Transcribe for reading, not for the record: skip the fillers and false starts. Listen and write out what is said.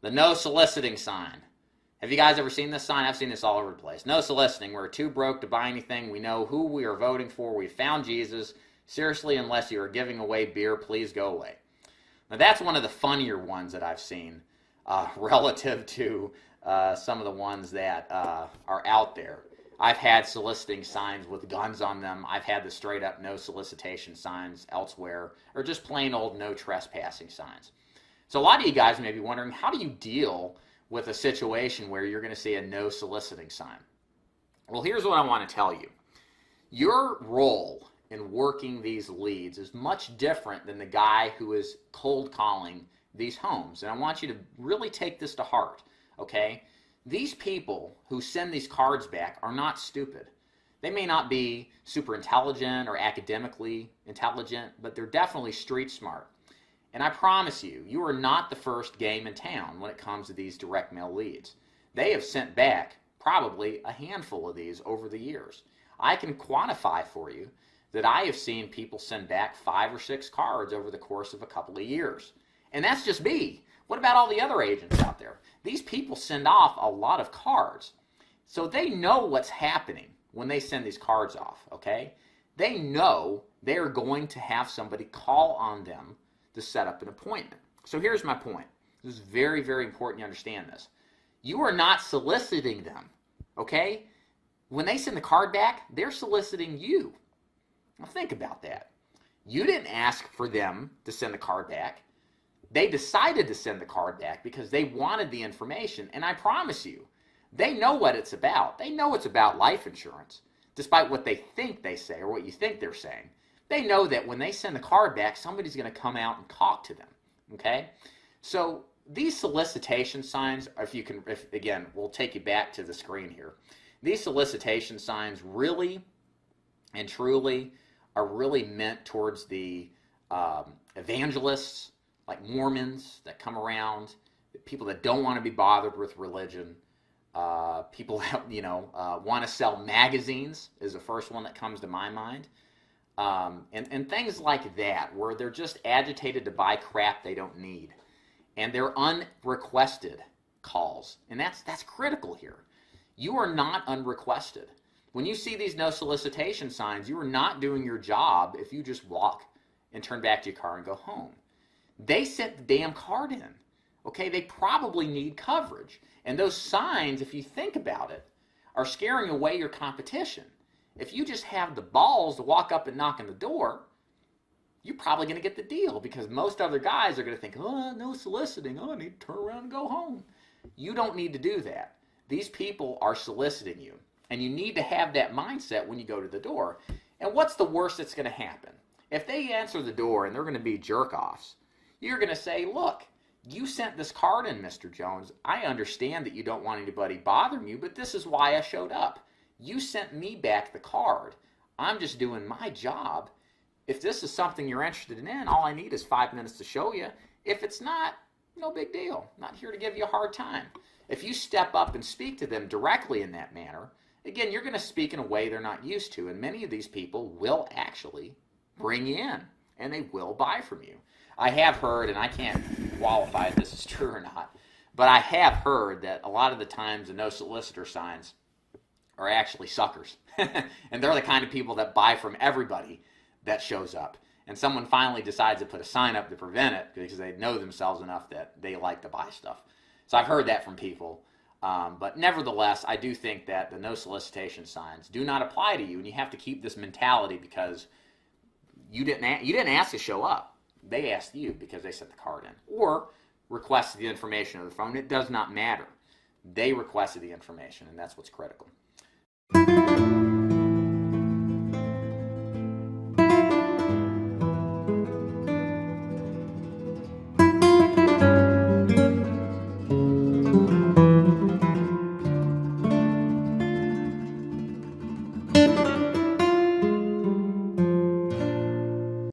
The no soliciting sign. Have you guys ever seen this sign? I've seen this all over the place. No soliciting. We're too broke to buy anything. We know who we are voting for. We found Jesus. Seriously, unless you are giving away beer, please go away. Now that's one of the funnier ones that I've seen relative to some of the ones that are out there. I've had soliciting signs with guns on them. I've had the straight up no solicitation signs elsewhere, or just plain old no trespassing signs. So a lot of you guys may be wondering, how do you deal with a situation where you're going to see a no soliciting sign? Well, here's what I want to tell you. Your role in working these leads is much different than the guy who is cold calling these homes. And I want you to really take this to heart, okay? These people who send these cards back are not stupid. They may not be super intelligent or academically intelligent, but they're definitely street smart. And I promise you, you are not the first game in town when it comes to these direct mail leads. They have sent back probably a handful of these over the years. I can quantify for you that I have seen people send back 5 or 6 cards over the course of a couple of years. And that's just me. What about all the other agents out there? These people send off a lot of cards. So they know what's happening when they send these cards off, okay? They know they're going to have somebody call on them to set up an appointment. So here's my point. This is very, very important you understand this. You are not soliciting them, okay? When they send the card back, they're soliciting you. Now think about that. You didn't ask for them to send the card back. They decided to send the card back because they wanted the information, and I promise you, they know what it's about. They know it's about life insurance, despite what they think they say or what you think they're saying. They know that when they send the card back, somebody's going to come out and talk to them, okay? So these solicitation signs, if again, we'll take you back to the screen here. These solicitation signs really and truly are really meant towards the evangelists, like Mormons that come around, people that don't want to be bothered with religion, people that want to sell magazines is the first one that comes to my mind. And things like that, where they're just agitated to buy crap they don't need. And they're unrequested calls. And that's critical here. You are not unrequested. When you see these no solicitation signs, you are not doing your job if you just walk and turn back to your car and go home. They sent the damn card in. Okay, they probably need coverage. And those signs, if you think about it, are scaring away your competition. If you just have the balls to walk up and knock on the door, you're probably going to get the deal, because most other guys are going to think, oh, no soliciting, oh, I need to turn around and go home. You don't need to do that. These people are soliciting you, and you need to have that mindset when you go to the door. And what's the worst that's going to happen? If they answer the door and they're going to be jerk-offs, you're going to say, look, you sent this card in, Mr. Jones. I understand that you don't want anybody bothering you, but this is why I showed up. You sent me back the card. I'm just doing my job. If this is something you're interested in, all I need is 5 minutes to show you. If it's not, no big deal. I'm not here to give you a hard time. If you step up and speak to them directly in that manner, again, you're going to speak in a way they're not used to, and many of these people will actually bring you in, and they will buy from you. I have heard, and I can't qualify if this is true or not, but I have heard that a lot of the times the no solicitor signs are actually suckers. And they're the kind of people that buy from everybody that shows up. And someone finally decides to put a sign up to prevent it because they know themselves enough that they like to buy stuff. So I've heard that from people. But nevertheless, I do think that the no solicitation signs do not apply to you, and you have to keep this mentality, because you didn't ask to show up. They asked you because they sent the card in, or requested the information over the phone. It does not matter. They requested the information, and that's what's critical.